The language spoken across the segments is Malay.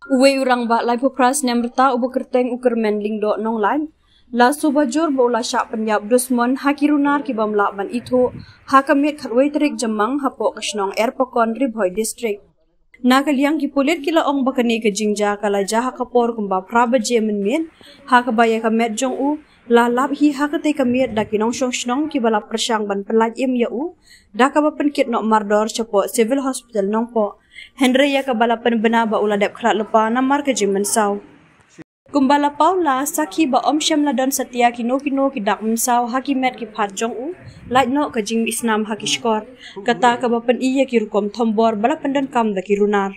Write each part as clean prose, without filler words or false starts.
Uwe urang ba lai pupras nemrta ubu kerteng uker mendling do nong lain. La subajur bola syak penyap dusmon hakirunar ki bamla ban itu hakamit khatwei terik jamang hapo kasnong erpokon ribhoi district. Nakaliang ki pulit kila ong bakani ke jingja kala jaha kapor kumba praba jemen min hakabaya kamet jong u la lap hi hakate kamet dakinong shong ki bala persang ban pelaj im ya u dakaba penkit nok mardor cepo civil hospital nong po. Henry ya kabala penbena ba uladep krat lepa namar ke jemen saw. Kumbala Paula saki ba om syam ladon setia kino ki dak mensau hakimet ki phat jong u lait no ka jing isnam haki skor kata ka ba pen iya ki rukom thombor bala pendan kam da ki runar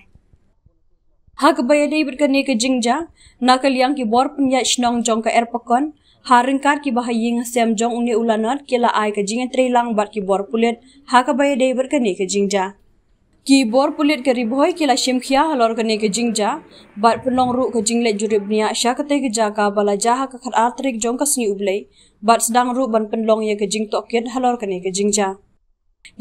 ha ka baya dei berkani ka jingja nakal yang ki bor punya snong jong ka erpakon haringkar ki bahaying sem jong uni ulanot kila ai ka jing trelang bat ki bor pulet ha ka baya dei berkani ka jingja ki bor pulit ke riboy kila shimkhia halor kene ke jingja bat penong ru ke jingle juribnia syakate ke jaga bala jaha ke khat atrik jong ka sni ublei bat sedang ru ban penlong ye ke jing toket halor kene ke jingja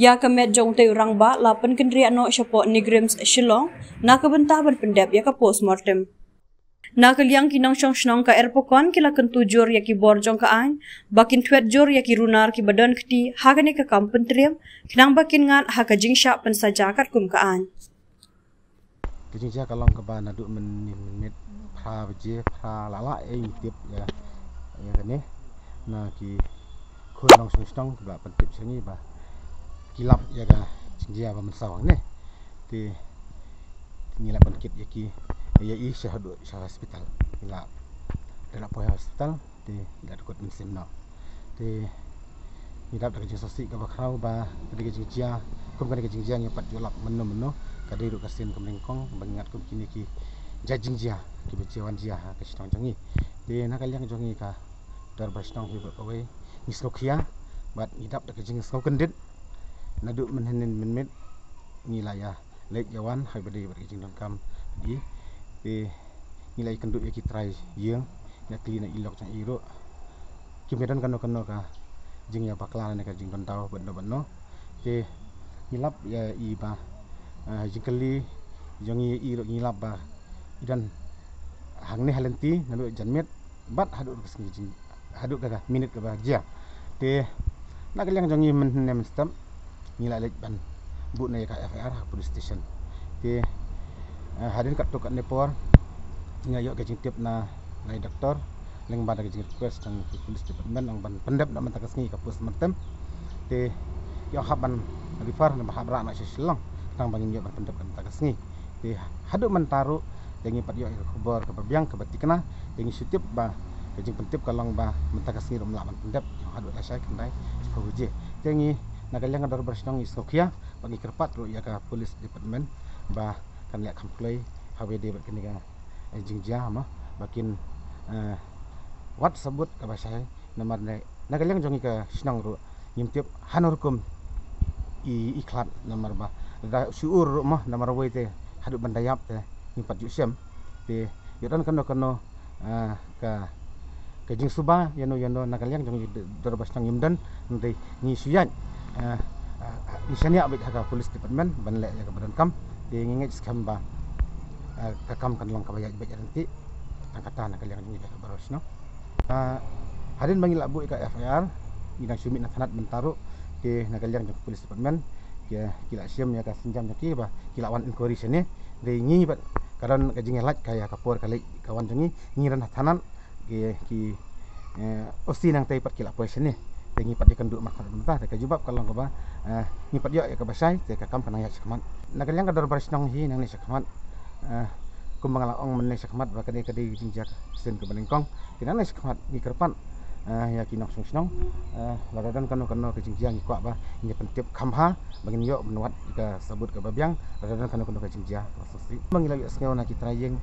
ya kamet jong te urang ba la pen kendri ano syapo nigrims shilong na ke bentah ban pendep ya ka postmortem na kaliang kinong snong ka erpokon kila kentu jor ya ki bor jong ka ain bakin twet jor ya ki runar ki badan kti hagane ka kampen triam kinang bakin ngat ha ka jingsha pen saja kat kum ka ain kijingja kalong ka ba na du men mit pha je pha lala e tip ya ya kane na ki khonong snong ba pen tip sengi ba kilap ya ga jingjia ba men sawang ne ti nila pen kit ya ki ya i syahadu syah hospital ila dalam poy hospital di da dekot musim no di midap da sosi ka bakrau ba di jingjia kum ka jingjia ngi pat jolap menno ka diru kasin kemlingkong bangat kum kini ki jingjia ki bejawan jia ka sitong jangi di nakaliang jangi ka dar basitong hi ba we ni slokia bat midap da jing skau kendit nadu menhenin menmit ngilaya lek jawan hai badi ber jing kam di nilai kenduk ya kitrai yang nak kli nak ilok cang iro kimedan kano ka jing ya bakla na ka jing tau benno ke ngilap ya iba jing kali jang iro ngilap ba idan hang ne halenti nalu janmet bat hadu kesni jing hadu ka minit ka ba ja te nak kaliang jang men nem stam ngilai lek ban bu na ka FR police station te hadin kat tokat nepor ngayo ke tip na ngai doktor leng bada ke request tang police department ang ban pendep nak mentak sengi ka postmortem te yo haban rifar na habra na silang tang bangin yo ban pendep kan mentak sengi te hadu mentaru dengi pat yo khobor ke babiang ke batikna dengi sutip ba ke jing pentip kalong ba mentak sengi rom laman pendep yo hadu la sai kendai sepuje dengi nagaleng ador bersenong isokia bagi kerpat ro ya ka police department ba kan lihat kamplay hawe de berkini ka jingjia ma bakin wat sebut ka bahasa nomor ne nagaleng jongi ka sinang ru nyimtip hanurkum iklat nomor ba da syuur mah nomor we te hadu bandayap te nyimpat jusem te yodan kano ka jing suba yano nagaleng jongi dorbas nang yimdan ndai ni suyan isanya abit ka police department banle ya ka badan kam di ngingit skam ba kakam kan lang kabaya baca nanti angkatan kalian ni ka baros no hadin bangil abu ka FIR ina sumit na tanat mentaru di nagaliang jong police department ya kila siam ya ka sinjam jaki ba kila wan inquiry sene de ngi ba karon ka jingelat kaya kapor kali kawan jongi ngiran tanan ki osti nang tai pat kila poisene tengi pat ikan duk makan mentah ka jubab kalau ka ba ni pat yo ya ka basai te ka kam kanang ya sakmat nagaliang ka dor baris nong hi nang ni sakmat kumbang laong men sakmat ba kadi jingjak sen ke balengkong tinang ni sakmat ni kerpan ya kinok song ladadan kano ke jingjang ni kwa ba ni pentip kamha bangin yo menuat ka sabut ke babiang ladadan kano ke jingjang sosi mangila yo sngau na kitrayeng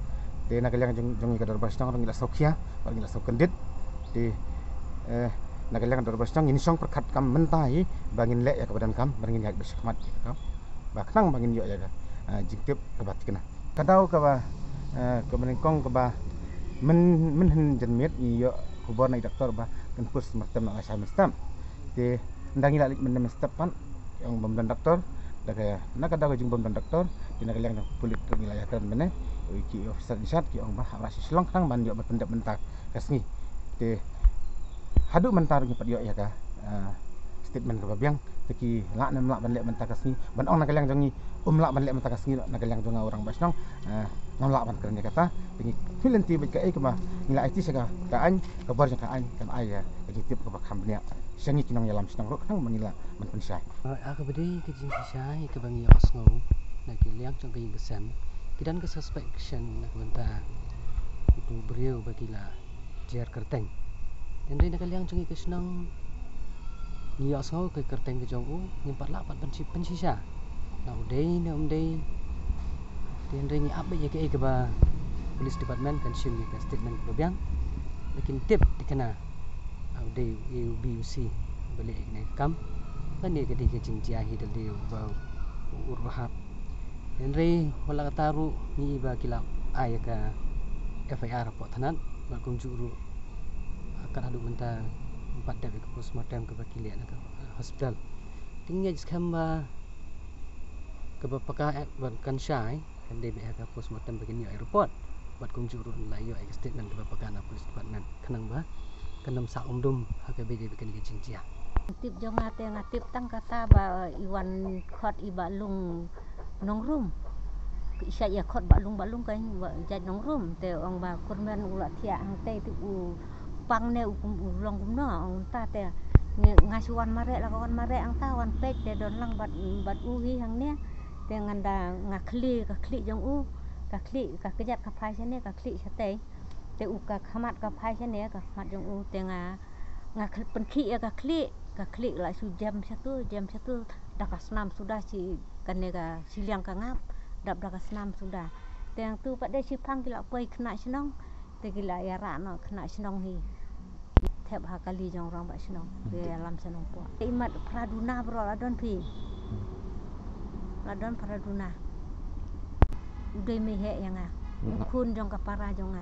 de nagaliang jong ka dor baris nong ngila sokia ba ngila sokendit de nagaliang dor baris nong ini song perkat kam mentai bangin lek ya ke badan kam bangin ya sakmat kam ba knang bangin yo ya jingtip ke batikna kadau ka ba ke menengkong ke ba men jenmet yo kubor na doktor ba kan pus mertem na sa mestam te ndangi lalik men mestam pan yang bamdan doktor daga nakadaw jing bamdan doktor dinagaliang ng pulit wilayah kan mene ki officer isat ki ong bah rasi selong kang ban yo berpendak bentar kasni te hadu mentar ki pat yo ya ka statement ka babiang teki lak nem lak ban lek bentar kasni ban ong nakalang jongi lak ban lek bentar kasni nakalang jonga orang basnong ngam lak ban kerja kata pengi filenti baik ka ke bah nilai IT sega ka an ka bar ka an kan aya ka tip ka bakam nya sangi kinong yalam senang rok kang manila man pensai aku beri ke jing syai ke bangi osngo nak liang jong ke besam kidan ke suspicion nak bentar itu beriau bagilah jer kerteng dan dia nak liang jong ke senang ni osngo ke kerteng ke jong nyimpat lapat pensisa na udai dan ringi apa je ke ba police department kan sim ke statement babiang lakin tip dikena udai UBUC balik ni kam kan ni ke jing jahi dal dia ba urhab dan ri wala taru ni ba kilap ay ka FIR po tanan ba kung juru akan adu bentar 4 dak ke postmortem ke bakiliat ke hospital tinggal skamba ke bapaka kan syai kan dia ke postmortem begini airport buat kung juru layo ke statement ke bapaka na police department kenang ba kenam sa umdum hak be bikin ke jing jia tip jonga te ngatip tang kata ba iwan khot iba lung nongrum isya ya khot balung kan jat nongrum te ong ba kurmen ulat tia ang te tu pang ne ukum ulong kumno ong ta te ngasuan mare la kawan mare ang ta wan pek te don lang bat uhi hang ne te nganda ngakli ka kli jong ka kli ka kejat ka phai sene ka kli sate te ka khamat ka phai sene ka khamat jong te nga penki ka kli la su jam satu dakas 6 sudah si kanega siliang kangap dakas 6 sudah te yang tu pada si pang kila poi kena senong te kila ya ra no kena senong hi thep ha kali jong rong ba senong te alam senong po imat praduna bro ladon praduna udai mehe yang kun jong ka para jong